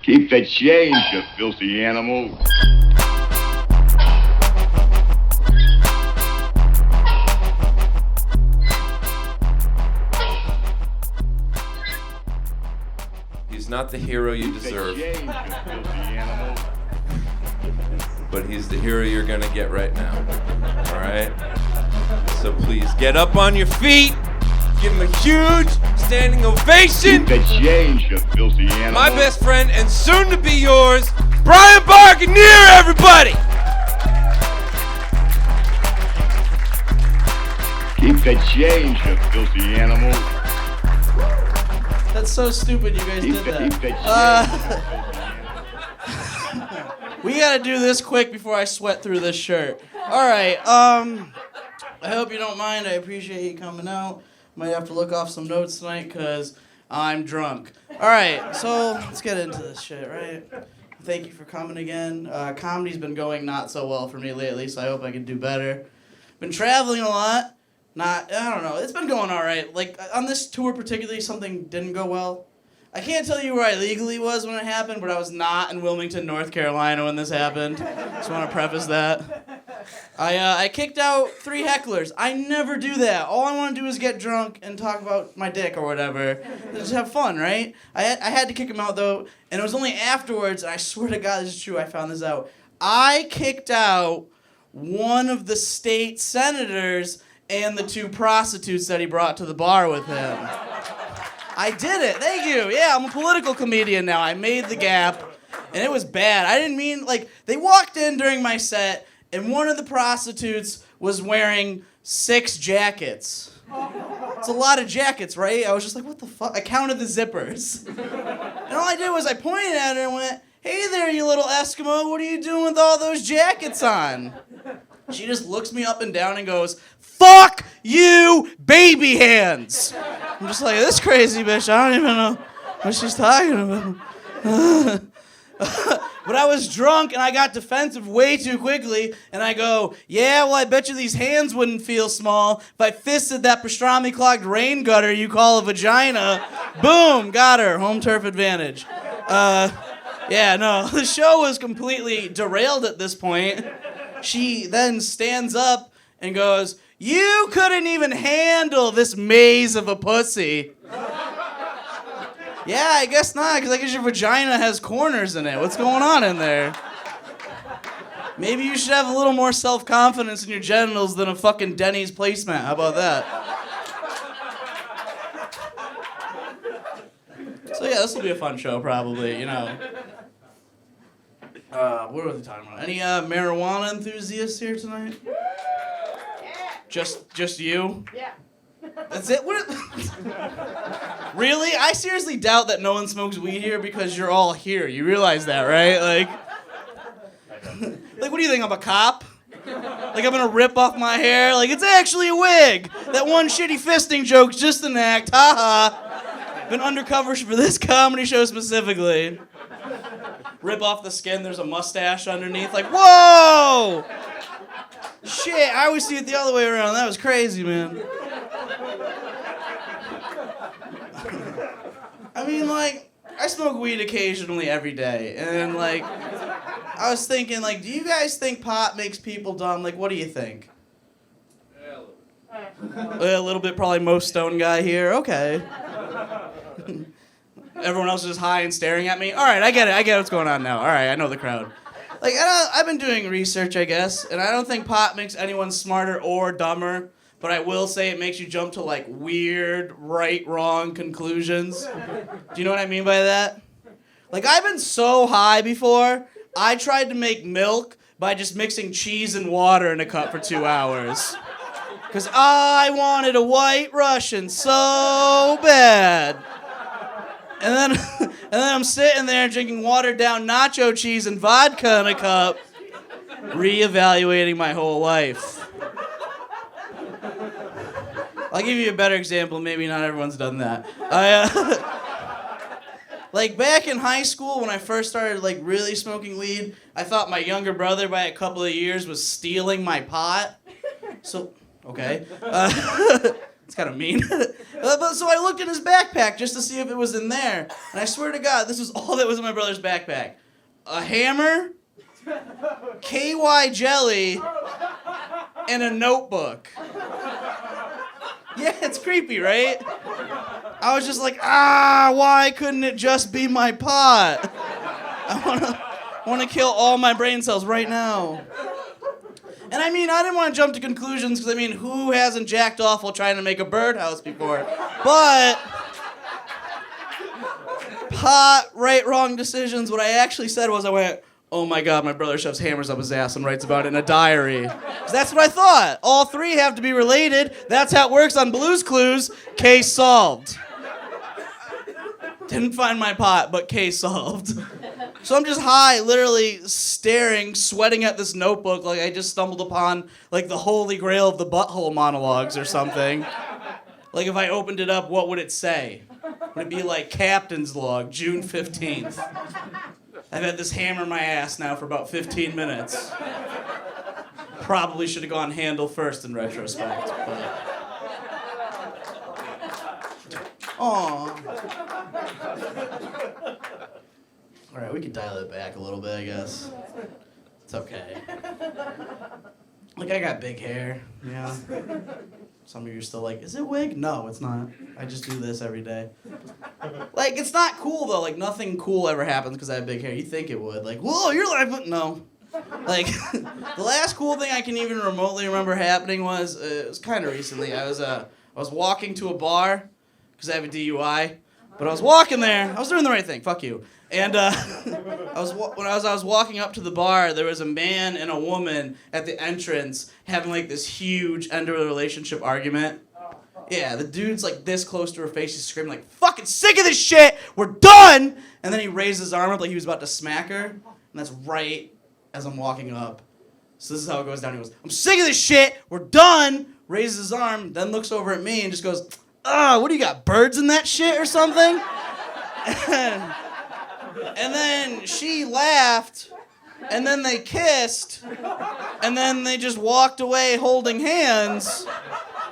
Keep the change, you filthy animal. He's not the hero you deserve, Keep the change, you filthy animal. but he's the hero you're gonna get right now. All right? So please get up on your feet. Give him a huge standing ovation. Keep the change, you filthy animal. My best friend and soon to be yours, Brian Barganier, everybody. Keep the change, you filthy animal. That's so stupid you guys Keep did the, keep the that. change. We gotta do this quick before I sweat through this shirt. Alright, I hope you don't mind. I appreciate you coming out. Might have to look off some notes tonight because I'm drunk. Alright, so let's get into this shit, right? Thank you for coming again. Comedy's been going not so well for me lately, so I hope I can do better. Been traveling a lot. I don't know. It's been going all right. Like, on this tour particularly, something didn't go well. I can't tell you where I legally was when it happened, but I was not in Wilmington, North Carolina when this happened. Just want to preface that. I kicked out 3 hecklers. I never do that. All I want to do is get drunk and talk about my dick or whatever. Just have fun, right? I had to kick them out, though, and it was only afterwards, and I swear to God this is true, I found this out. I kicked out one of the state senators and the 2 prostitutes that he brought to the bar with him. I did it. Thank you. Yeah, I'm a political comedian now. I made the gap, and it was bad. I didn't mean, like, they walked in during my set, and one of the prostitutes was wearing 6 jackets. It's a lot of jackets, right? I was just like, what the fuck? I counted the zippers. And all I did was I pointed at her and went, hey there, you little Eskimo, what are you doing with all those jackets on? She just looks me up and down and goes, fuck you, baby hands. I'm just like, this crazy bitch, I don't even know what she's talking about. But I was drunk and I got defensive way too quickly, and I go, yeah, well, I bet you these hands wouldn't feel small if I fisted that pastrami clogged rain gutter you call a vagina. Boom, got her, home turf advantage. Yeah, no, the show was completely derailed at this point. She then stands up and goes, you couldn't even handle this maze of a pussy. Yeah, I guess not, because I guess your vagina has corners in it. What's going on in there? Maybe you should have a little more self-confidence in your genitals than a fucking Denny's placemat. How about that? So yeah, this will be a fun show probably, you know. What are we talking about? Any marijuana enthusiasts here tonight? Just you? Yeah. That's it? What? Really? I seriously doubt that no one smokes weed here because you're all here. You realize that, right? Like, what do you think? I'm a cop? Like I'm gonna rip off my hair? Like, it's actually a wig. That one shitty fisting joke's just an act. Ha. Been undercover for this comedy show specifically. Rip off the skin. There's a mustache underneath. Like, whoa! Shit, I always see it the other way around. That was crazy, man. I mean, like, I smoke weed occasionally every day. And, like, I was thinking, like, do you guys think pot makes people dumb? Like, what do you think? A little bit, probably most stone guy here. Okay. Everyone else is just high and staring at me. All right, I get it. I get what's going on now. All right, I know the crowd. Like, I've been doing research, I guess, and I don't think pot makes anyone smarter or dumber, but I will say it makes you jump to, like, weird, right-wrong conclusions. Do you know what I mean by that? Like, I've been so high before, I tried to make milk by just mixing cheese and water in a cup for 2 hours. Because I wanted a white Russian so bad. And then I'm sitting there drinking watered down nacho cheese and vodka in a cup, reevaluating my whole life. I'll give you a better example. Maybe not everyone's done that. Like back in high school when I first started like really smoking weed, I thought my younger brother by a couple of years was stealing my pot. So, okay. It's kind of mean. But so I looked in his backpack just to see if it was in there. And I swear to God, this was all that was in my brother's backpack. A hammer, KY jelly, and a notebook. Yeah, it's creepy, right? I was just like, why couldn't it just be my pot? I want to kill all my brain cells right now. And I mean, I didn't want to jump to conclusions because, I mean, who hasn't jacked off while trying to make a birdhouse before? But pot, right, wrong decisions. What I actually said was I went, oh my God, my brother shoves hammers up his ass and writes about it in a diary. 'Cause that's what I thought. All three have to be related. That's how it works on Blue's Clues. Case solved. Didn't find my pot, but case solved. So I'm just high, literally staring, sweating at this notebook like I just stumbled upon like the holy grail of the butthole monologues or something. Like if I opened it up, what would it say? Would it be like Captain's Log, June 15th? I've had this hammer in my ass now for about 15 minutes. Probably should have gone handle first in retrospect. But... Aww. Alright, we can dial it back a little bit, I guess. It's okay. Like, I got big hair, yeah. Some of you are still like, is it wig? No, it's not. I just do this every day. Like, it's not cool, though. Like, nothing cool ever happens because I have big hair. You think it would. Like, whoa, you're like, no. Like, the last cool thing I can even remotely remember happening was, it was kind of recently. I was walking to a bar because I have a DUI. But I was walking there. I was doing the right thing. Fuck you. And I was walking up to the bar, there was a man and a woman at the entrance having like this huge end of the relationship argument. Yeah, the dude's like this close to her face. He's screaming like, "Fucking sick of this shit. We're done." And then he raised his arm up like he was about to smack her. And that's right as I'm walking up. So this is how it goes down. He goes, "I'm sick of this shit. We're done." Raises his arm, then looks over at me and just goes, what do you got, birds in that shit or something? And then she laughed, and then they kissed, and then they just walked away holding hands.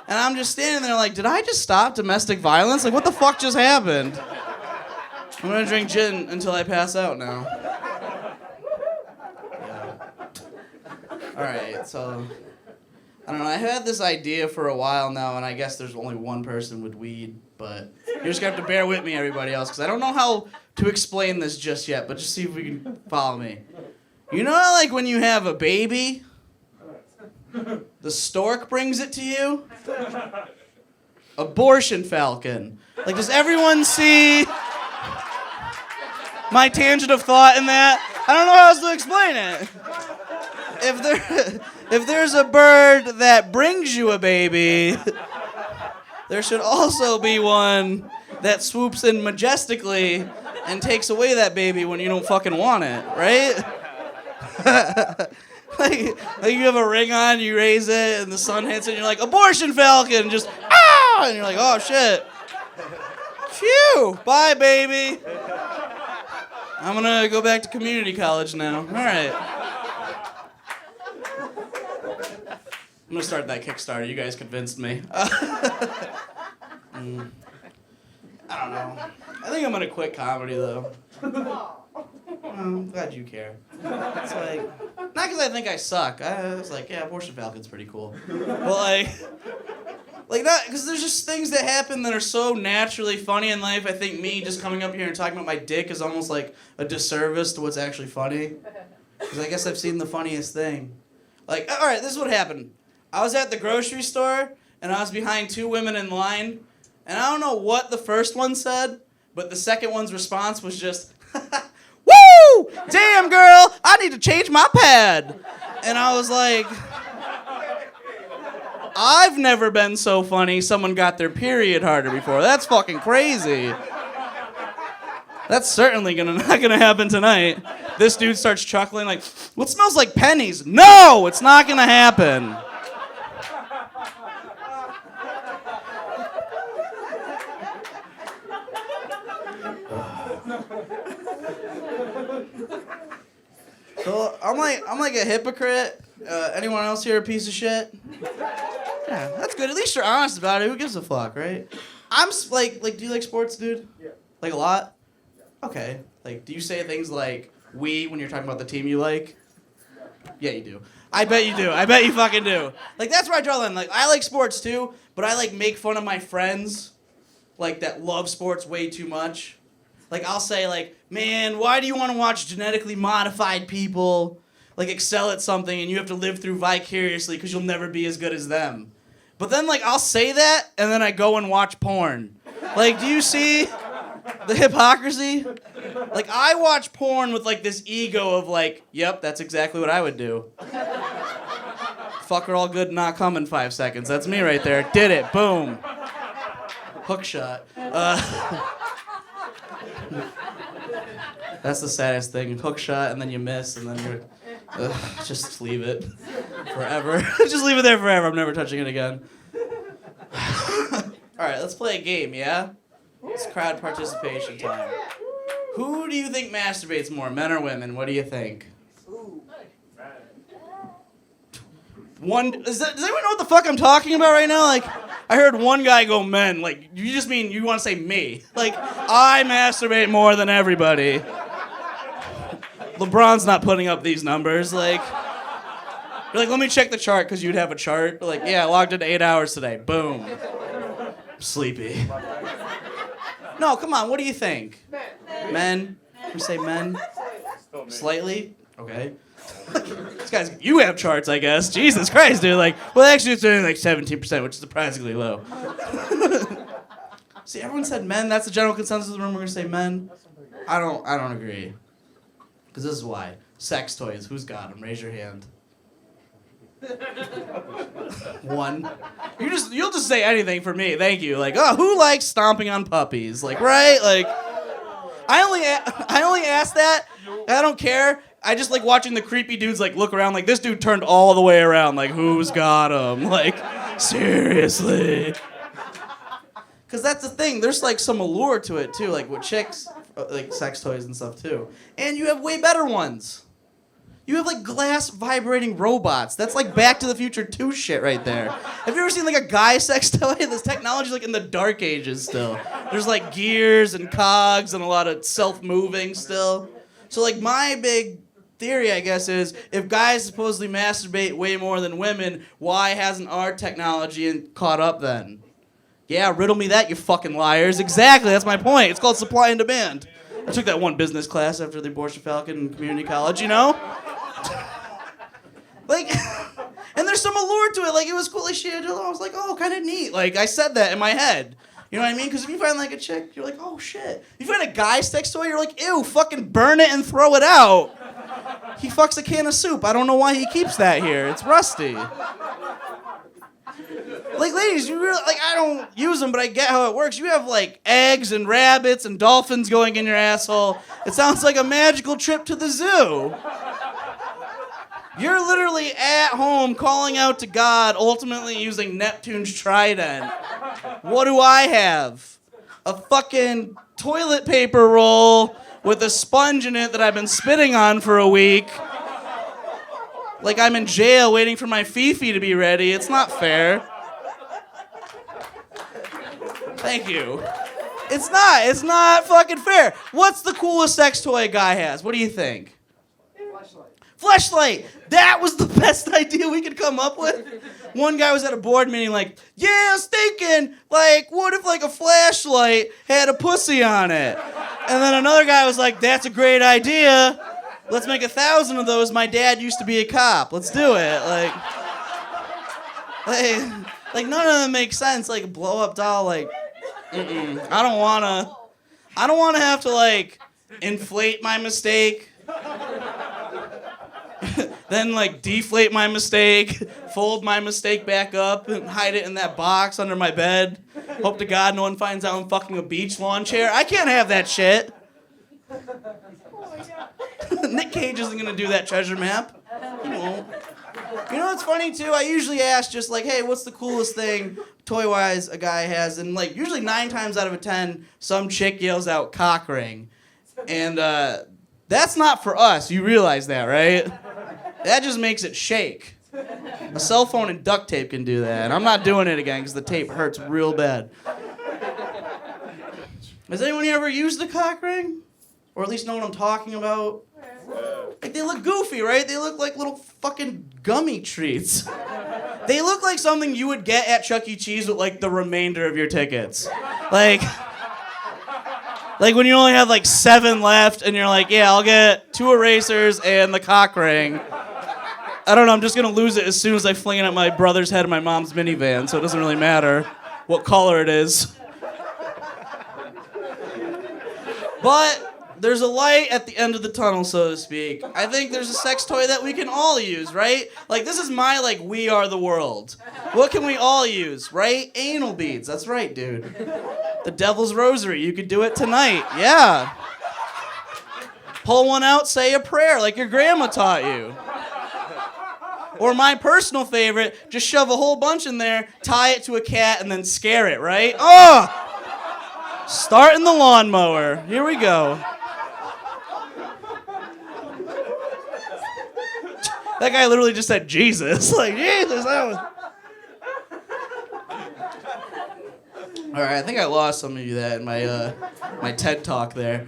And I'm just standing there like, did I just stop domestic violence? Like, what the fuck just happened? I'm gonna drink gin until I pass out now. Yeah. Alright, so... I don't know, I had this idea for a while now, and I guess there's only one person with weed, but you're just gonna have to bear with me, everybody else, because I don't know how to explain this just yet, but just see if we can follow me. You know how, like, when you have a baby, the stork brings it to you? Abortion falcon. Like, does everyone see my tangent of thought in that? I don't know how else to explain it. If there's a bird that brings you a baby, there should also be one that swoops in majestically and takes away that baby when you don't fucking want it, right? like you have a ring on, you raise it, and the sun hits it, and you're like, abortion falcon, just, and you're like, oh shit. Phew, bye baby. I'm gonna go back to community college now. All right. I'm gonna start that Kickstarter. You guys convinced me. I don't know. I think I'm gonna quit comedy though. I'm glad you care. It's like, not because I think I suck. I was like, yeah, abortion falcon's pretty cool. But like not because there's just things that happen that are so naturally funny in life. I think me just coming up here and talking about my dick is almost like a disservice to what's actually funny. Because I guess I've seen the funniest thing. Like, all right, this is what happened. I was at the grocery store, and I was behind two women in line, and I don't know what the first one said, but the second one's response was just, woo! Damn, girl, I need to change my pad. And I was like, I've never been so funny someone got their period harder before. That's fucking crazy. That's certainly not gonna happen tonight. This dude starts chuckling like, what smells like pennies? No, it's not gonna happen. So I'm like a hypocrite. Anyone else here a piece of shit? Yeah, that's good. At least you're honest about it. Who gives a fuck, right? Like, do you like sports, dude? Yeah. Like a lot? Okay. Like, do you say things like "we" when you're talking about the team you like? Yeah, you do. I bet you do. I bet you fucking do. Like, that's where I draw the line. Like, I like sports too, but I like make fun of my friends, like that love sports way too much. Like, I'll say like, man, why do you want to watch genetically modified people like excel at something and you have to live through vicariously because you'll never be as good as them? But then like I'll say that and then I go and watch porn. Like, do you see the hypocrisy? Like, I watch porn with like this ego of like, yep, that's exactly what I would do. Fuck her all good and not come in 5 seconds. That's me right there. Did it. Boom. Hook shot. That's the saddest thing. Hook shot and then you miss and then you're... just leave it forever. Just leave it there forever. I'm never touching it again. All right, let's play a game, yeah? It's crowd participation time. Who do you think masturbates more, men or women? What do you think? Does anyone know what the fuck I'm talking about right now? Like, I heard one guy go men. Like, you just mean you want to say me. Like, I masturbate more than everybody. LeBron's not putting up these numbers. Like, you're like, let me check the chart because you'd have a chart. Like, yeah, I logged into 8 hours today. Boom. Sleepy. No, come on. What do you think? Men? We say men? Slightly? Okay. These guys, you have charts, I guess. Jesus Christ, dude. Like, well, actually, it's only like 17%, which is surprisingly low. See, everyone said men. That's the general consensus of the room. We're gonna say men. I don't agree. Because this is why. Sex toys. Who's got them? Raise your hand. One. You'll just say anything for me. Thank you. Like, oh, who likes stomping on puppies? Like, right? Like, I only ask that. I don't care. I just like watching the creepy dudes like look around. Like, this dude turned all the way around. Like, who's got him? Like, seriously. Because that's the thing. There's like some allure to it too. Like with chicks, like sex toys and stuff too. And you have way better ones. You have like glass vibrating robots. That's like Back to the Future 2 shit right there. Have you ever seen like a guy sex toy? This technology's like in the dark ages still. There's like gears and cogs and a lot of self-moving still. So like my big theory, I guess, is if guys supposedly masturbate way more than women, why hasn't our technology caught up then? Yeah, riddle me that, you fucking liars. Exactly, that's my point. It's called supply and demand. I took that one business class after the abortion falcon in community college, you know? Like, and there's some allure to it. Like, it was cool as shit. I was like, oh, kind of neat. Like, I said that in my head. You know what I mean? Because if you find, like, a chick, you're like, oh, shit. If you find a guy sex toy, you're like, ew, fucking burn it and throw it out. He fucks a can of soup. I don't know why he keeps that here. It's rusty. Like, ladies, you really, like, I don't use them, but I get how it works. You have, like, eggs and rabbits and dolphins going in your asshole. It sounds like a magical trip to the zoo. You're literally at home calling out to God, ultimately using Neptune's trident. What do I have? A fucking toilet paper roll with a sponge in it that I've been spitting on for a week. Like I'm in jail waiting for my Fifi to be ready. It's not fair. Thank you. It's not fucking fair. What's the coolest sex toy a guy has? What do you think? Fleshlight. That was the best idea we could come up with. One guy was at a board meeting like, yeah, I was thinking, like, what if like a flashlight had a pussy on it? And then another guy was like, that's a great idea. Let's make 1,000 of those. My dad used to be a cop. Let's do it. Like none of them make sense. Like a blow up doll, like, I don't wanna have to like inflate my mistake. Then like deflate my mistake, fold my mistake back up and hide it in that box under my bed. Hope to God no one finds out I'm fucking a beach lawn chair. I can't have that shit. Nick Cage isn't gonna do that treasure map. He won't. You know what's funny too? I usually ask just like, hey, what's the coolest thing toy-wise a guy has? And like usually 9 times out of 10, some chick yells out cock ring. And that's not for us. You realize that, right? That just makes it shake. A cell phone and duct tape can do that. And I'm not doing it again because the tape hurts real bad. Has anyone ever used a cock ring? Or at least know what I'm talking about? Like, they look goofy, right? They look like little fucking gummy treats. They look like something you would get at Chuck E. Cheese with, like, the remainder of your tickets. Like when you only have, like, 7 left, and you're like, yeah, I'll get 2 erasers and the cock ring. I don't know, I'm just gonna lose it as soon as I fling it at my brother's head in my mom's minivan, so it doesn't really matter what color it is. But there's a light at the end of the tunnel, so to speak. I think there's a sex toy that we can all use, right? Like, this is my, like, we are the world. What can we all use, right? Anal beads. That's right, dude. The Devil's Rosary. You could do it tonight. Yeah. Pull one out, say a prayer like your grandma taught you. Or my personal favorite, just shove a whole bunch in there, tie it to a cat, and then scare it, right? Oh! Starting the lawnmower. Here we go. That guy literally just said Jesus. Like, Jesus, that was... All right, I think I lost some of you that in my TED Talk there.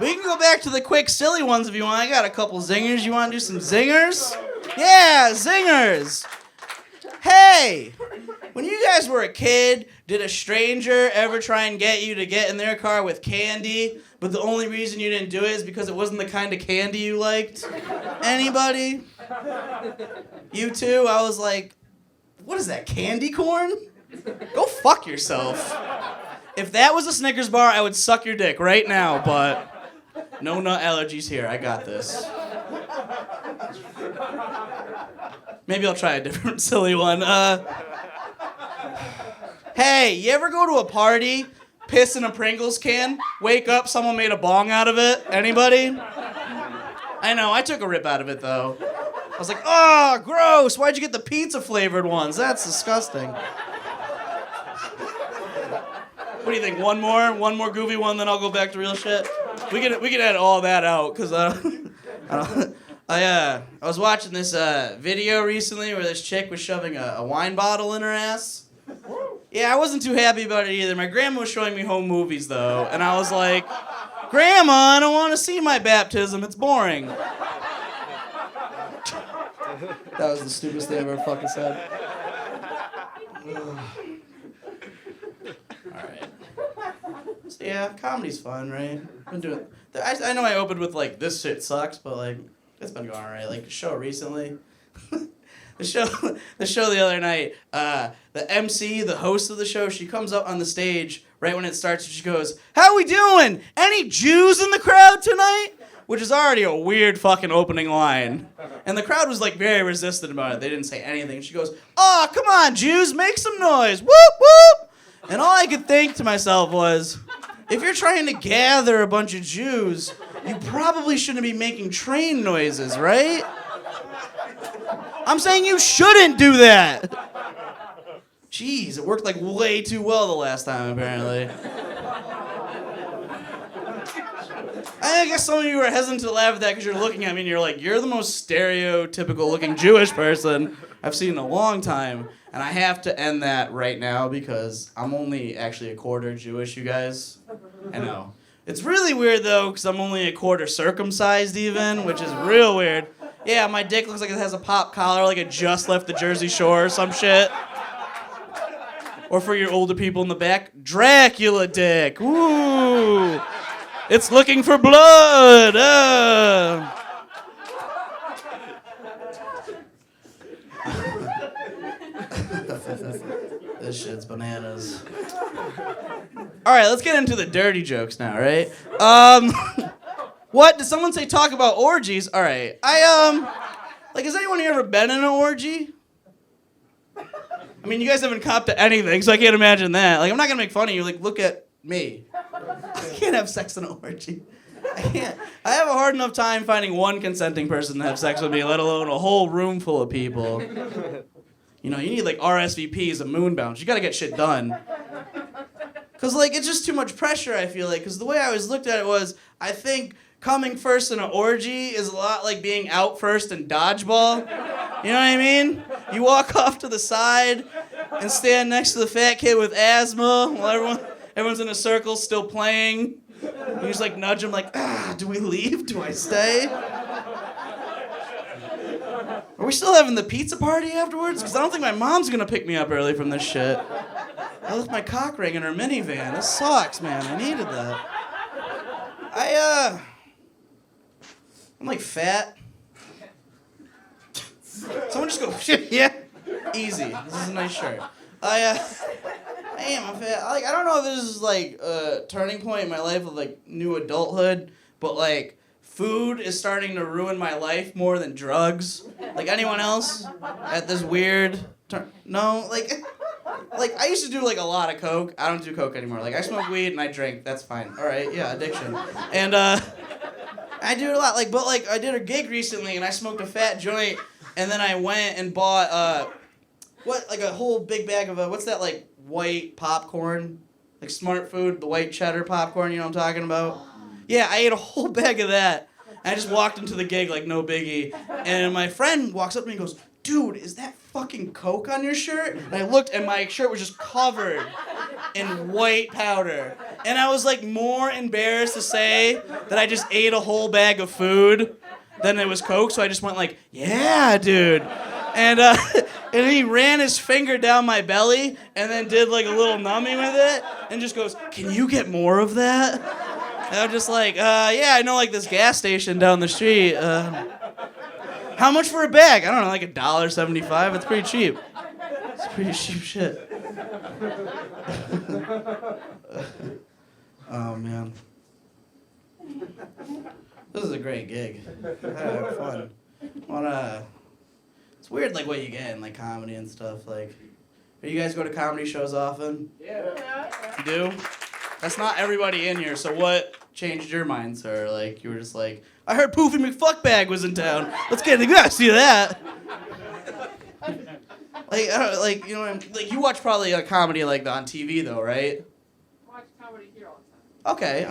We can go back to the quick, silly ones if you want. I got a couple zingers. You want to do some zingers? Yeah, zingers. Hey, when you guys were a kid, did a stranger ever try and get you to get in their car with candy, but the only reason you didn't do it is because it wasn't the kind of candy you liked? Anybody? You too? I was like, what is that, candy corn? Go fuck yourself. If that was a Snickers bar, I would suck your dick right now, but no nut allergies here. I got this. Maybe I'll try a different silly one. Hey, you ever go to a party, piss in a Pringles can, wake up, someone made a bong out of it? Anybody? I know, I took a rip out of it, though. I was like, oh, gross, why'd you get the pizza-flavored ones? That's disgusting. What do you think, one more goofy one, then I'll go back to real shit? We can edit all that out, because I was watching this video recently where this chick was shoving a wine bottle in her ass. Yeah, I wasn't too happy about it either. My grandma was showing me home movies, though, and I was like, Grandma, I don't want to see my baptism. It's boring. That was the stupidest thing I've ever fucking said. Alright. So yeah, comedy's fun, right? Been doing. I know I opened with like, this shit sucks, but like, it's been going alright. Like, the show recently. The show the other night, the MC, the host of the show, she comes up on the stage right when it starts and she goes, how we doing? Any Jews in the crowd tonight? Which is already a weird fucking opening line. And the crowd was like very resistant about it. They didn't say anything. She goes, oh, come on, Jews, make some noise. Whoop, whoop. And all I could think to myself was, if you're trying to gather a bunch of Jews, you probably shouldn't be making train noises, right? I'm saying you shouldn't do that. Jeez, it worked like way too well the last time, apparently. I guess some of you are hesitant to laugh at that because you're looking at me and you're like, you're the most stereotypical looking Jewish person I've seen in a long time. And I have to end that right now because I'm only actually a quarter Jewish, you guys. I know. It's really weird, though, because I'm only a quarter circumcised even, which is real weird. Yeah, my dick looks like it has a pop collar, like it just left the Jersey Shore or some shit. Or for your older people in the back, Dracula dick. Ooh. It's looking for blood. This shit's bananas. All right, let's get into the dirty jokes now, right? What? Did someone say talk about orgies? All right. Like, has anyone here ever been in an orgy? I mean, you guys haven't copped to anything, so I can't imagine that. Like, I'm not gonna make fun of you. Like, look at me. I can't have sex in an orgy. I can't. I have a hard enough time finding one consenting person to have sex with me, let alone a whole room full of people. You know, you need, like, RSVPs and moon bounce. You gotta get shit done. Because, like, it's just too much pressure, I feel like. Because the way I always looked at it was, I think coming first in an orgy is a lot like being out first in dodgeball. You know what I mean? You walk off to the side and stand next to the fat kid with asthma while everyone's in a circle still playing. You just like nudge him like, do we leave? Do I stay? Are we still having the pizza party afterwards? Because I don't think my mom's going to pick me up early from this shit. I left my cock ring in her minivan. This sucks, man. I needed that. I'm like fat. Someone just go, yeah. Easy. This is a nice shirt. I'm fat. Like, I don't know if this is like a turning point in my life of like new adulthood, but like food is starting to ruin my life more than drugs. Like anyone else at this weird no, like I used to do like a lot of coke. I don't do coke anymore. Like I smoke weed and I drink. That's fine. All right, yeah, addiction. And I do it a lot. Like, but like I did a gig recently and I smoked a fat joint, and then I went and bought a whole big bag of what's that like white popcorn, like Smart Food, the white cheddar popcorn. You know what I'm talking about? Yeah, I ate a whole bag of that. I just walked into the gig like no biggie, and my friend walks up to me and goes, "Dude, is that fucking Coke on your shirt?" And I looked, and my shirt was just covered in white powder. And I was like more embarrassed to say that I just ate a whole bag of food than it was Coke, so I just went like, "Yeah, dude." And and he ran his finger down my belly and then did like a little numbing with it and just goes, "Can you get more of that?" And I'm just like, yeah, I know like this gas station down the street. How much for a bag? I don't know, like $1.75. It's pretty cheap. It's pretty cheap shit. Oh man. This is a great gig. I had fun. It's weird like what you get in like comedy and stuff. Like, do you guys go to comedy shows often? Yeah. You do? That's not everybody in here, so what changed your mind, sir? Like, you were just like, I heard Poofy McFuckbag was in town. Let's get to see that. Like, you know, like you watch probably a comedy like on TV though, right? Watch comedy here all the time. Okay.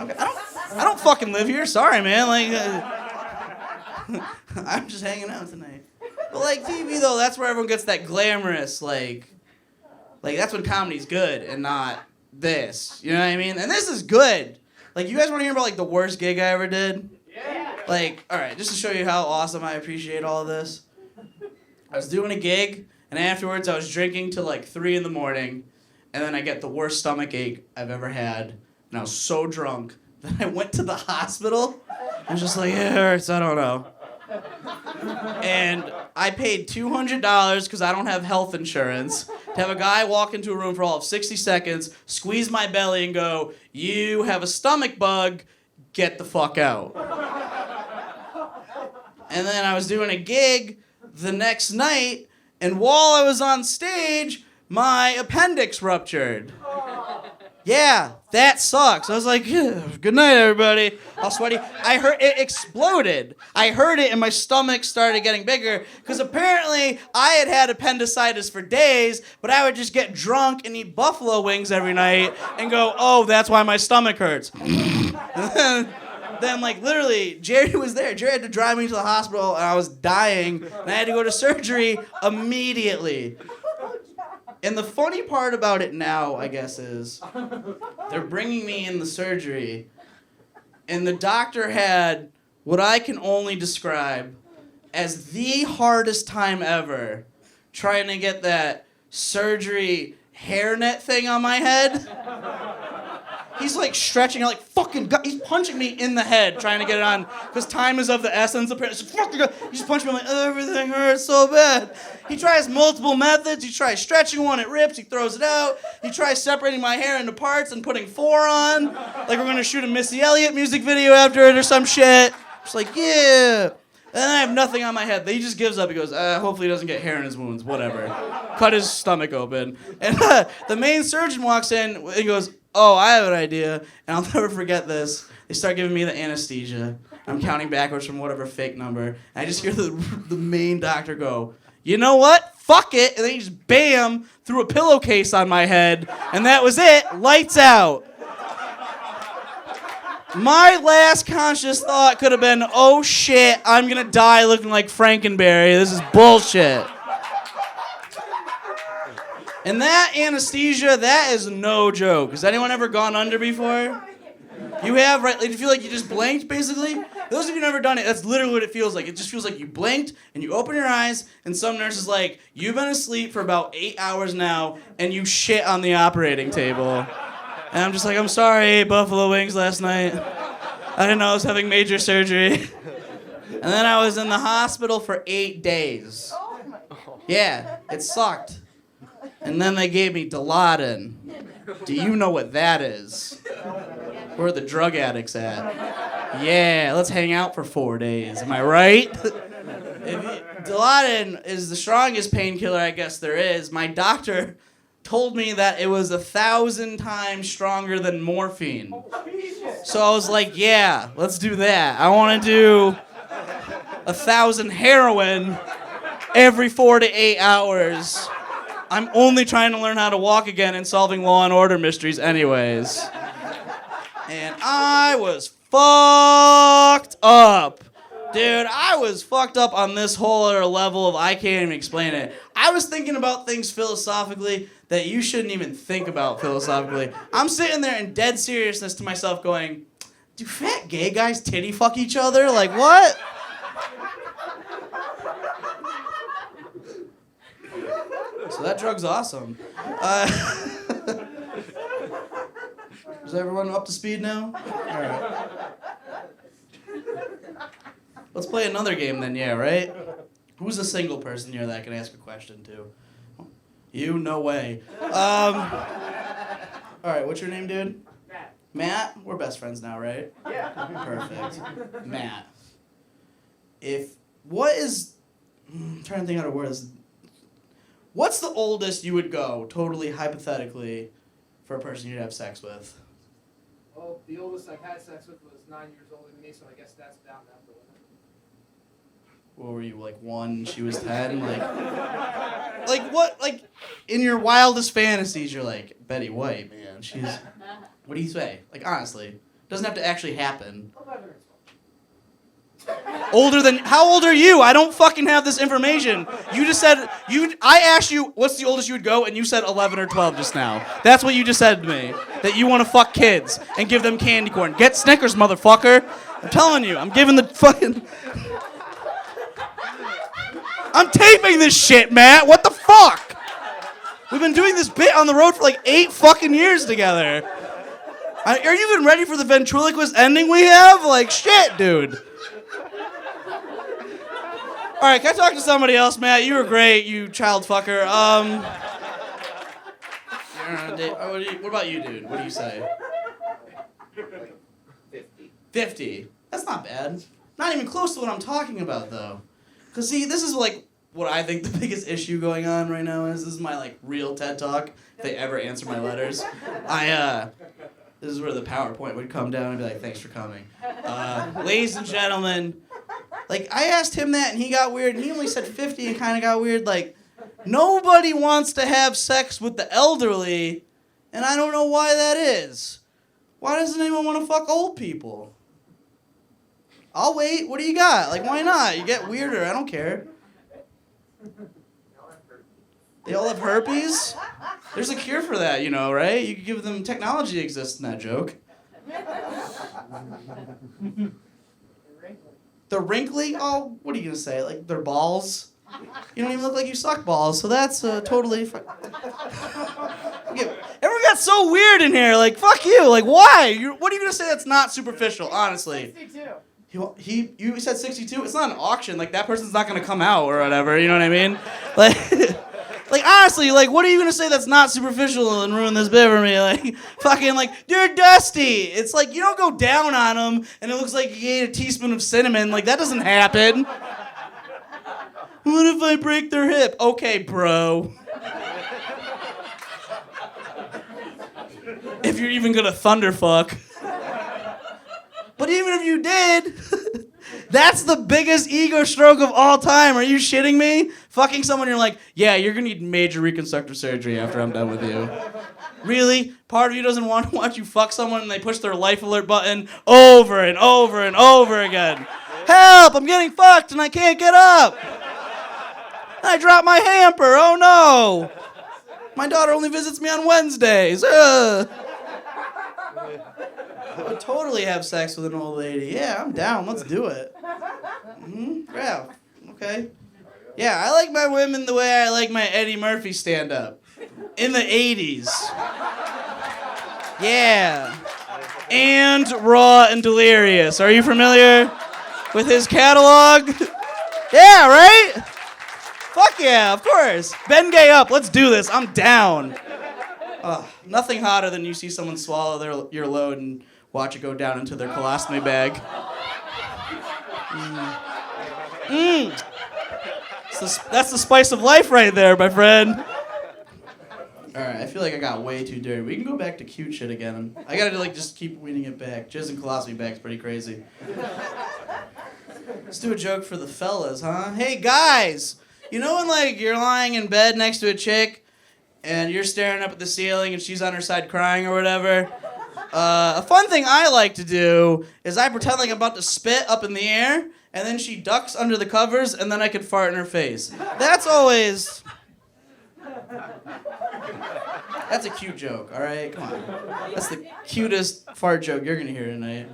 I don't fucking live here. Sorry, man. Like, I'm just hanging out tonight. But like TV though, that's where everyone gets that glamorous like that's when comedy's good and not this. You know what I mean? And this is good. Like, you guys want to hear about like the worst gig I ever did? Yeah. Like, all right, just to show you how awesome I appreciate all of this. I was doing a gig, and afterwards I was drinking till like 3 a.m, and then I get the worst stomach ache I've ever had, and I was so drunk that I went to the hospital. I was just like, it hurts, I don't know. And I paid $200 because I don't have health insurance to have a guy walk into a room for all of 60 seconds, squeeze my belly, and go, "You have a stomach bug, get the fuck out." And then I was doing a gig the next night, and while I was on stage, my appendix ruptured. Yeah, that sucks. I was like, yeah, good night, everybody. All sweaty. I heard it exploded. I heard it, and my stomach started getting bigger, because apparently I had appendicitis for days, but I would just get drunk and eat buffalo wings every night and go, oh, that's why my stomach hurts. Then, like, literally, Jerry was there. Jerry had to drive me to the hospital, and I was dying, and I had to go to surgery immediately. And the funny part about it now, I guess, is they're bringing me in the surgery, and the doctor had what I can only describe as the hardest time ever trying to get that surgery hairnet thing on my head. He's like stretching out like fucking God. He's punching me in the head trying to get it on because time is of the essence. Apparently, fucking God. He just punched me. I'm like, everything hurts so bad. He tries multiple methods. He tries stretching one, it rips. He throws it out. He tries separating my hair into parts and putting 4 on. Like we're gonna shoot a Missy Elliott music video after it or some shit. Just like, yeah. And then I have nothing on my head. He just gives up. He goes, hopefully he doesn't get hair in his wounds. Whatever. Cut his stomach open. And the main surgeon walks in and he goes, oh, I have an idea. And I'll never forget this. They start giving me the anesthesia. I'm counting backwards from whatever fake number. And I just hear the main doctor go, you know what? Fuck it. And then he just bam, threw a pillowcase on my head. And that was it. Lights out. My last conscious thought could have been, oh shit, I'm gonna die looking like Frankenberry. This is bullshit. And that anesthesia, that is no joke. Has anyone ever gone under before? You have, right? Like, you feel like you just blinked, basically? Those of you who've never done it, that's literally what it feels like. It just feels like you blinked, and you open your eyes, and some nurse is like, you've been asleep for about 8 hours now, and you shit on the operating table. And I'm just like, I'm sorry, I ate buffalo wings last night. I didn't know I was having major surgery. And then I was in the hospital for 8 days. Yeah, it sucked. And then they gave me Dilaudid. Do you know what that is? Where are the drug addicts at? Yeah, let's hang out for 4 days. Am I right? Dilaudid is the strongest painkiller I guess there is. My doctor told me that it was 1,000 times stronger than morphine. So I was like, yeah, let's do that. I want to do 1,000 heroin every 4 to 8 hours. I'm only trying to learn how to walk again and solving Law and Order mysteries anyways. And I was fucked up. Dude, I was fucked up on this whole other level of I can't even explain it. I was thinking about things philosophically that you shouldn't even think about philosophically. I'm sitting there in dead seriousness to myself going, do fat gay guys titty fuck each other? Like, what? So that drug's awesome. Is everyone up to speed now? All right. Let's play another game then, yeah, right? Who's a single person here that I can ask a question to? You? No way. All right, what's your name, dude? Matt. Matt? We're best friends now, right? Yeah. Perfect. Matt. I'm trying to think how to word this. What's the oldest you would go, totally hypothetically, for a person you'd have sex with? Well, the oldest I've had sex with was 9 years older than me, so I guess that's down to the limit. What were you, like 1, she was 10? Like what, like, in your wildest fantasies, you're like, Betty White, man, she's, what do you say? Like, honestly, doesn't have to actually happen. 11 or 12. Older than, how old are you? I don't fucking have this information. You just said, I asked you, what's the oldest you would go, and you said 11 or 12 just now. That's what you just said to me. That you want to fuck kids and give them candy corn. Get Snickers, motherfucker. I'm telling you, I'm giving the fucking... I'm taping this shit, Matt. What the fuck? We've been doing this bit on the road for like 8 fucking years together. Are you even ready for the ventriloquist ending we have? Like, shit, dude. All right, can I talk to somebody else, Matt? You were great, you child fucker. What about you, dude? What do you say? 50. 50. That's not bad. Not even close to what I'm talking about, though. Because, see, this is, like, what I think the biggest issue going on right now is. This is my, like, real TED Talk, if they ever answer my letters. This is where the PowerPoint would come down and be like, thanks for coming. Ladies and gentlemen, like, I asked him that, and he got weird, and he only said 50 and kind of got weird. Like, nobody wants to have sex with the elderly, and I don't know why that is. Why doesn't anyone want to fuck old people? I'll wait. What do you got? Like, why not? You get weirder. I don't care. They all have herpes? There's a cure for that, you know, right? You could give them technology exists in that joke. They're wrinkly? Oh, what are you going to say? Like, they're balls? You don't even look like you suck balls, so that's totally... Everyone got so weird in here. Like, fuck you. Like, why? What are you going to say that's not superficial, honestly? 62. You said 62? It's not an auction. Like, that person's not going to come out or whatever. You know what I mean? Like, honestly, like, what are you going to say that's not superficial and ruin this bit for me? Like, fucking, like, you're dusty. It's like, you don't go down on them and it looks like you ate a teaspoon of cinnamon. Like, that doesn't happen. What if I break their hip? Okay, bro. If you're even going to thunderfuck. But even if you did, that's the biggest ego stroke of all time. Are you shitting me? Fucking someone, you're like, yeah, you're gonna need major reconstructive surgery after I'm done with you. Really? Part of you doesn't want to watch you fuck someone and they push their life alert button over and over and over again. Help! I'm getting fucked and I can't get up! I dropped my hamper, oh no! My daughter only visits me on Wednesdays. I would totally have sex with an old lady. Yeah, I'm down. Let's do it. Yeah, okay. Yeah, I like my women the way I like my Eddie Murphy stand-up. In the 80s. Yeah. And Raw and Delirious. Are you familiar with his catalog? Yeah, right? Fuck yeah, of course. Ben Gay up. Let's do this. I'm down. Nothing hotter than you see someone swallow your load and watch it go down into their colostomy bag. That's the spice of life right there, my friend. Alright, I feel like I got way too dirty. We can go back to cute shit again. I gotta just keep weaning it back. Jizz and colostomy bag's pretty crazy. Let's do a joke for the fellas, huh? Hey guys! You know when you're lying in bed next to a chick and you're staring up at the ceiling and she's on her side crying or whatever? A fun thing I like to do is I pretend like I'm about to spit up in the air and then she ducks under the covers and then I can fart in her face. That's a cute joke, alright? Come on. That's the cutest fart joke you're gonna hear tonight.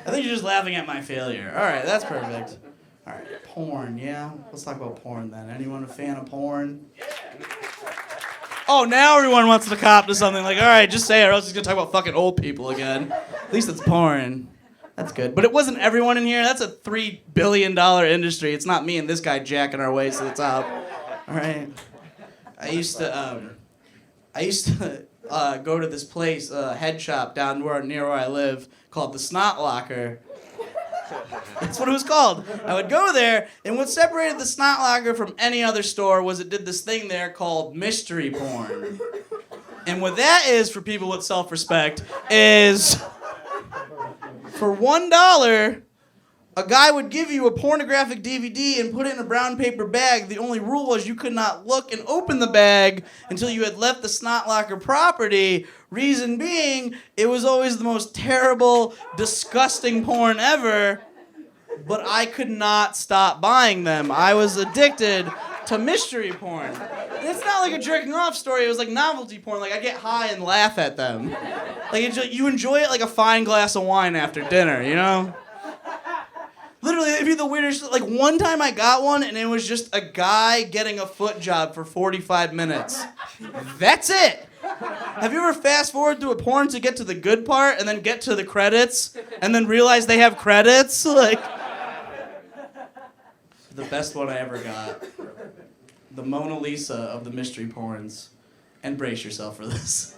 I think you're just laughing at my failure. Alright, that's perfect. Alright, porn, yeah? Let's talk about porn then. Anyone a fan of porn? Oh, now everyone wants to cop to something alright, just say it or else he's gonna talk about fucking old people again. At least it's porn. That's good. But it wasn't everyone in here. That's a $3 billion industry. It's not me and this guy jacking our way to the top. Alright. I used to go to this place, head shop down near where I live, called the Snot Locker. That's what it was called. I would go there, and what separated the Snot Locker from any other store was it did this thing there called mystery porn. And what that is for people with self-respect is, for $1, a guy would give you a pornographic DVD and put it in a brown paper bag. The only rule was you could not look and open the bag until you had left the Snot Locker property. Reason being, it was always the most terrible, disgusting porn ever, but I could not stop buying them. I was addicted to mystery porn. And it's not like a jerking off story, it was like novelty porn. I get high and laugh at them. You enjoy it like a fine glass of wine after dinner, you know? Literally, it'd be the weirdest shit. One time I got one, and it was just a guy getting a foot job for 45 minutes. That's it! Have you ever fast forward through a porn to get to the good part, and then get to the credits, and then realize they have credits? The best one I ever got. The Mona Lisa of the mystery porns. And brace yourself for this.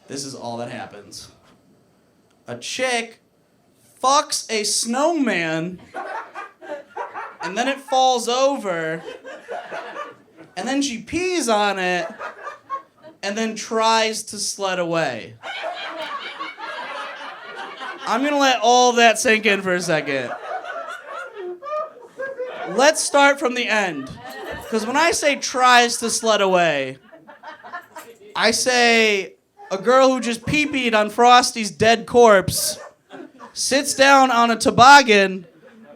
This is all that happens. A chick fucks a snowman, and then it falls over, and then she pees on it, and then tries to sled away. I'm gonna let all that sink in for a second. Let's start from the end. Because when I say tries to sled away, I say a girl who just pee-peed on Frosty's dead corpse sits down on a toboggan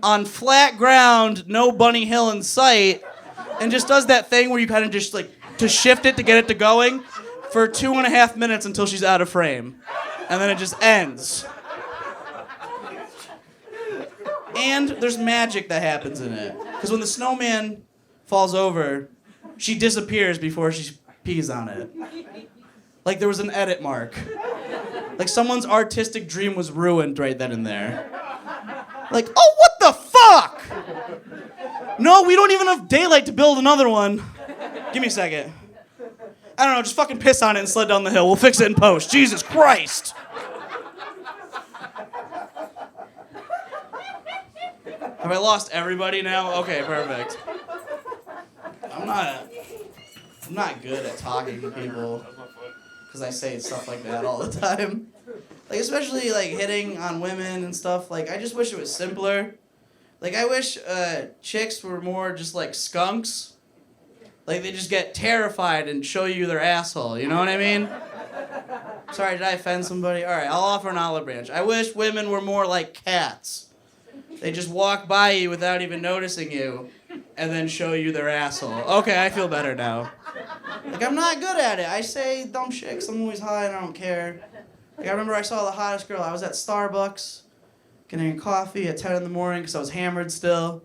on flat ground, no bunny hill in sight, and just does that thing where you kind of just to shift it to get it to going for 2.5 minutes until she's out of frame. And then it just ends. And there's magic that happens in it. Because when the snowman falls over, she disappears before she pees on it. There was an edit mark. Someone's artistic dream was ruined right then and there. Oh, what the fuck? No, we don't even have daylight to build another one. Give me a second. I don't know, just fucking piss on it and sled down the hill. We'll fix it in post. Jesus Christ. Have I lost everybody now? Okay, perfect. I'm not good at talking to people because I say stuff like that all the time. Especially hitting on women and stuff. I just wish it was simpler. I wish chicks were more just skunks. Like, they just get terrified and show you their asshole, you know what I mean? Sorry, did I offend somebody? All right, I'll offer an olive branch. I wish women were more like cats. They just walk by you without even noticing you and then show you their asshole. Okay, I feel better now. Like, I'm not good at it. I say dumb shit 'cause I'm always high and I don't care. Like, I remember I saw the hottest girl. I was at Starbucks getting a coffee at 10 in the morning because I was hammered still.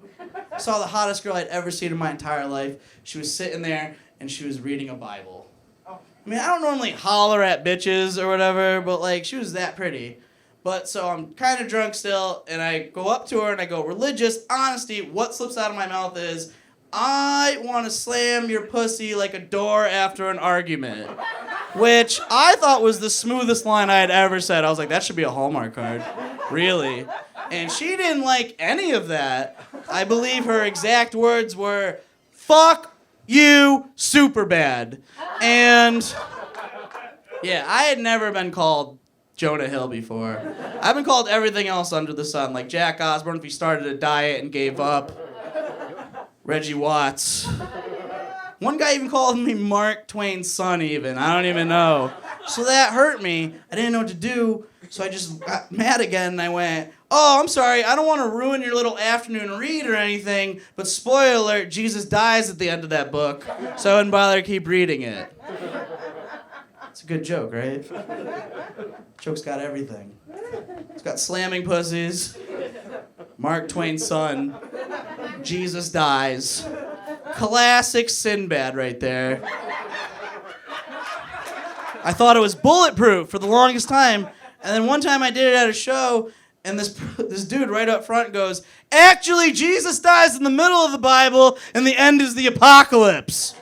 I saw the hottest girl I'd ever seen in my entire life. She was sitting there and she was reading a Bible. I mean, I don't normally holler at bitches or whatever, but, like, she was that pretty. But, so I'm kind of drunk still, and I go up to her and I go, religious honesty, what slips out of my mouth is, I want to slam your pussy like a door after an argument. Which I thought was the smoothest line I had ever said. I was like, that should be a Hallmark card. Really? And she didn't like any of that. I believe her exact words were, fuck you super bad. And yeah, I had never been called Jonah Hill before. I've been called everything else under the sun, like Jack Osborne if he started a diet and gave up. Reggie Watts. One guy even called me Mark Twain's son even. I don't even know. So that hurt me. I didn't know what to do, so I just got mad again and I went, oh, I'm sorry, I don't want to ruin your little afternoon read or anything, but spoiler alert, Jesus dies at the end of that book, so I wouldn't bother to keep reading it. It's a good joke, right? Joke's got everything. It's got slamming pussies, Mark Twain's son, Jesus dies. Classic Sinbad right there. I thought it was bulletproof for the longest time, and then one time I did it at a show, and this dude right up front goes, actually, Jesus dies in the middle of the Bible, and the end is the apocalypse.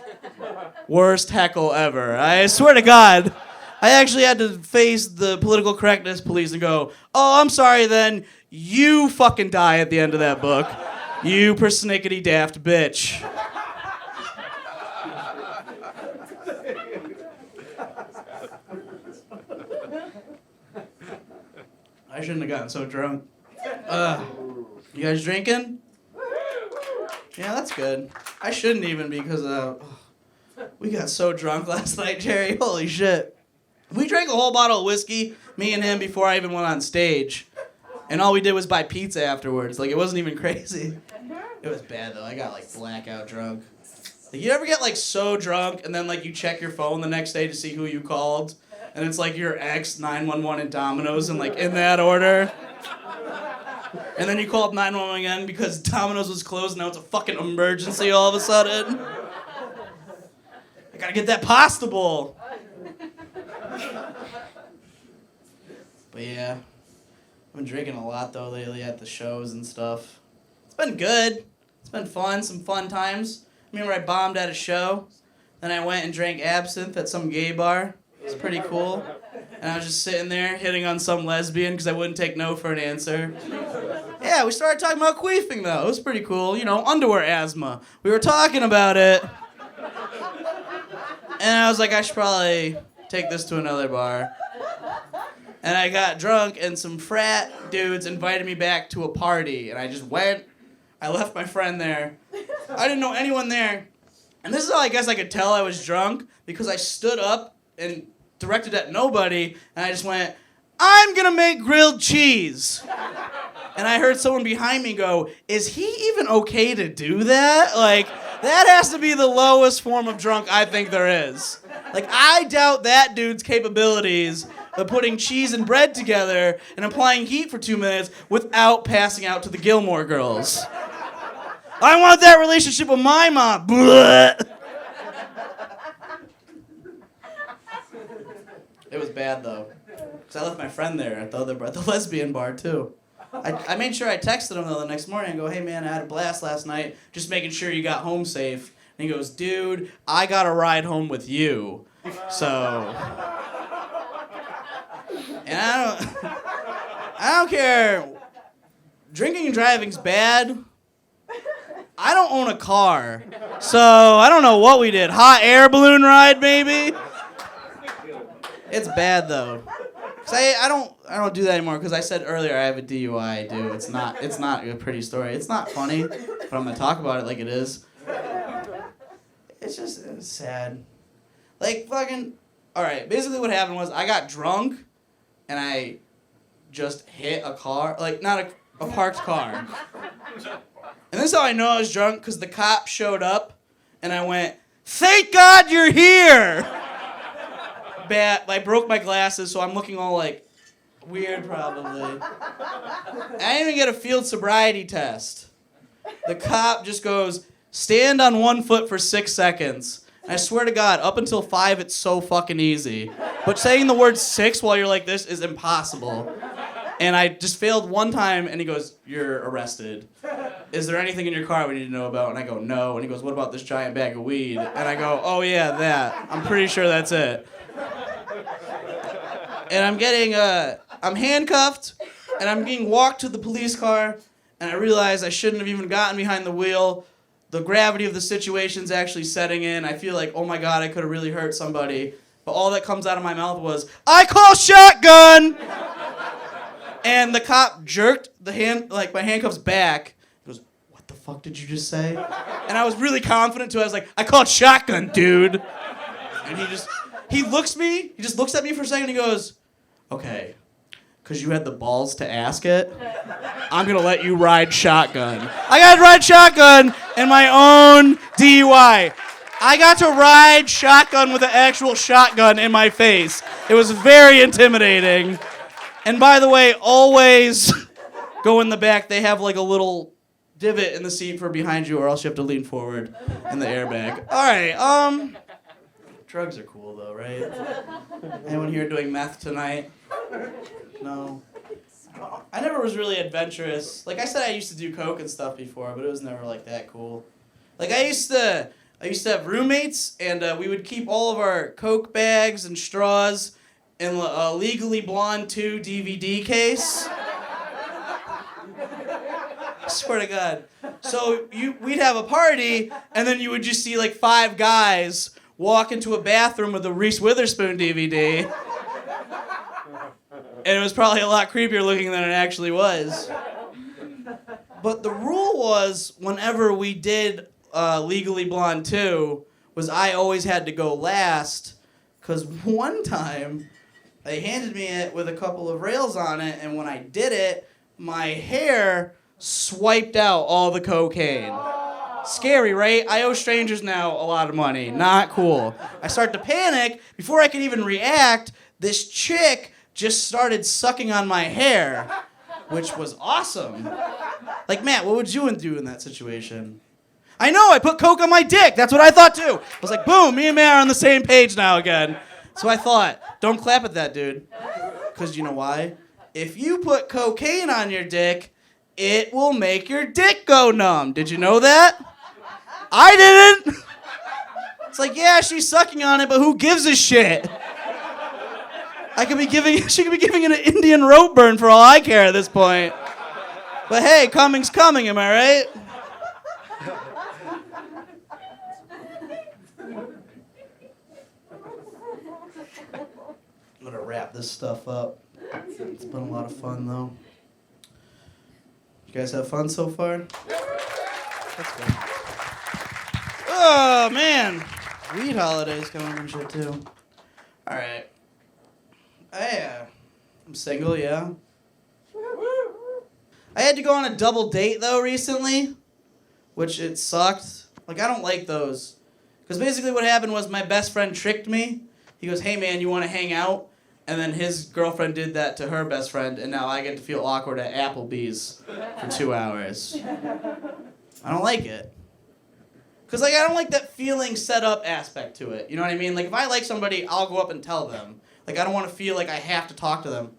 Worst heckle ever. I swear to God. I actually had to face the political correctness police and go, oh, I'm sorry then, you fucking die at the end of that book. You persnickety daft bitch. I shouldn't have gotten so drunk. You guys drinking? Yeah, that's good. I shouldn't even because we got so drunk last night, Jerry. Holy shit. We drank a whole bottle of whiskey, me and him, before I even went on stage. And all we did was buy pizza afterwards. Like, it wasn't even crazy. It was bad, though. I got, like, blackout drunk. Like, you ever get, like, so drunk, and then, like, you check your phone the next day to see who you called? And it's, like, your ex, 911, and Domino's, and, like, in that order? And then you called 911 again because Domino's was closed, and now it's a fucking emergency all of a sudden. I gotta get that pasta bowl. But yeah, I've been drinking a lot though lately at the shows and stuff. It's been good. It's been fun, some fun times. I remember I bombed at a show, then I went and drank absinthe at some gay bar. It was pretty cool. And I was just sitting there hitting on some lesbian because I wouldn't take no for an answer. Yeah, we started talking about queefing though. It was pretty cool. You know, underwear asthma. We were talking about it. And I was like, I should probably take this to another bar. And I got drunk, and some frat dudes invited me back to a party. And I just went. I left my friend there. I didn't know anyone there. And this is how I guess I could tell I was drunk, because I stood up and directed at nobody, and I just went, I'm gonna make grilled cheese. And I heard someone behind me go, is he even okay to do that? Like, that has to be the lowest form of drunk I think there is. Like, I doubt that dude's capabilities of putting cheese and bread together and applying heat for 2 minutes without passing out to the Gilmore Girls. I want that relationship with my mom. Blech. It was bad, though. Because I left my friend there at the lesbian bar, too. I made sure I texted him, though, the next morning and go, hey, man, I had a blast last night, just making sure you got home safe. And he goes, dude, I got a ride home with you. So... And I don't care. Drinking and driving's bad. I don't own a car. So I don't know what we did. Hot air balloon ride, maybe? It's bad, though. 'Cause I don't do that anymore, because I said earlier I have a DUI, dude. It's not a pretty story. It's not funny, but I'm going to talk about it like it is. it's sad. Like, fucking, all right, basically what happened was I got drunk, and I just hit a car, like, not a parked car. And this is how I know I was drunk, because the cop showed up, and I went, "Thank God you're here!" I broke my glasses, so I'm looking all, like, weird, probably. I didn't even get a field sobriety test. The cop just goes, "Stand on one foot for 6 seconds." And I swear to God, up until 5, it's so fucking easy. But saying the word 6 while you're like this is impossible. And I just failed one time, and he goes, "You're arrested. Is there anything in your car we need to know about?" And I go, "No." And he goes, "What about this giant bag of weed?" And I go, "Oh yeah, that. I'm pretty sure that's it." And I'm handcuffed, and I'm being walked to the police car, and I realize I shouldn't have even gotten behind the wheel. The gravity of the situation's actually setting in. I feel like, oh my God, I could have really hurt somebody. But all that comes out of my mouth was, "I call shotgun!" And the cop jerked my handcuffs back. He goes, "What the fuck did you just say?" And I was really confident too. I was like, "I called shotgun, dude." And he just looks at me for a second, and he goes, "Okay, because you had the balls to ask it, I'm going to let you ride shotgun." I got to ride shotgun in my own DUI. I got to ride shotgun with an actual shotgun in my face. It was very intimidating. And by the way, always go in the back. They have like a little divot in the seat for behind you, or else you have to lean forward in the airbag. All right, drugs are cool though, right? Anyone here doing meth tonight? No. I never was really adventurous. Like I said, I used to do coke and stuff before, but it was never like that cool. Like I used to have roommates, and we would keep all of our coke bags and straws in a Legally Blonde 2 DVD case. I swear to God. So we'd have a party, and then you would just see like 5 guys walk into a bathroom with a Reese Witherspoon DVD. And it was probably a lot creepier looking than it actually was. But the rule was, whenever we did Legally Blonde 2, was I always had to go last, because one time they handed me it with a couple of rails on it, and when I did it, my hair swiped out all the cocaine. Scary, right? I owe strangers now a lot of money. Not cool. I start to panic. Before I can even react, this chick just started sucking on my hair, which was awesome. Like, Matt, what would you do in that situation? I know, I put coke on my dick. That's what I thought too. I was like, boom, me and Matt are on the same page now again. So I thought, don't clap at that, dude. Because you know why? If you put cocaine on your dick, it will make your dick go numb. Did you know that? I didn't. It's like, yeah, she's sucking on it, but who gives a shit? She could be giving it an Indian rope burn for all I care at this point. But hey, coming's coming, am I right? I'm gonna wrap this stuff up. It's been a lot of fun, though. You guys have fun so far? That's good. Oh, man. Weed holidays coming and shit, too. All right. I'm single, yeah. I had to go on a double date, though, recently, which it sucked. Like, I don't like those. Because basically what happened was my best friend tricked me. He goes, "Hey, man, you want to hang out?" And then his girlfriend did that to her best friend, and now I get to feel awkward at Applebee's for 2 hours. I don't like it. Because, like, I don't like that feeling set up aspect to it. You know what I mean? Like, if I like somebody, I'll go up and tell them. Like, I don't want to feel like I have to talk to them.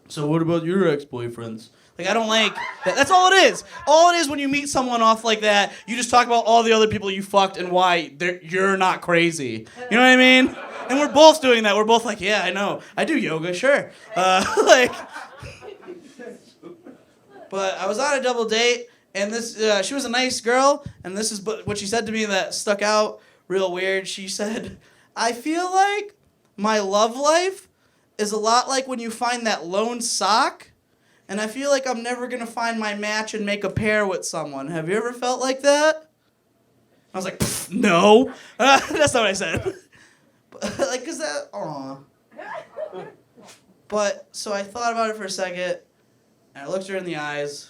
"So what about your ex-boyfriends?" Like, I don't like that. That's all it is. All it is when you meet someone off like that, you just talk about all the other people you fucked and why you're not crazy. You know what I mean? And we're both doing that. We're both like, yeah, I know. I do yoga, sure. But I was on a double date, and she was a nice girl, and this is what she said to me that stuck out real weird. She said, "I feel like my love life is a lot like when you find that lone sock, and I feel like I'm never going to find my match and make a pair with someone. Have you ever felt like that?" I was like, no. That's not what I said. Like, cause that, aw. But, so I thought about it for a second, and I looked her in the eyes,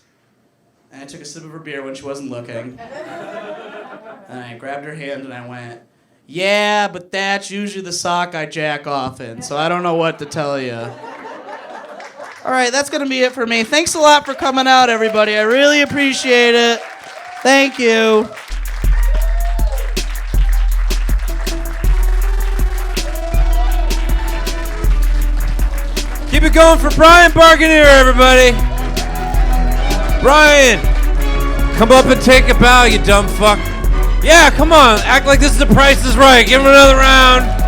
and I took a sip of her beer when she wasn't looking. And I grabbed her hand and I went, yeah, but that's usually the sock I jack off in, so I don't know what to tell you. All right, that's going to be it for me. Thanks a lot for coming out, everybody. I really appreciate it. Thank you. Keep it going for Brian Barganier, everybody. Brian, come up and take a bow, you dumb fuck. Yeah, come on. Act like this is The Price is Right. Give him another round.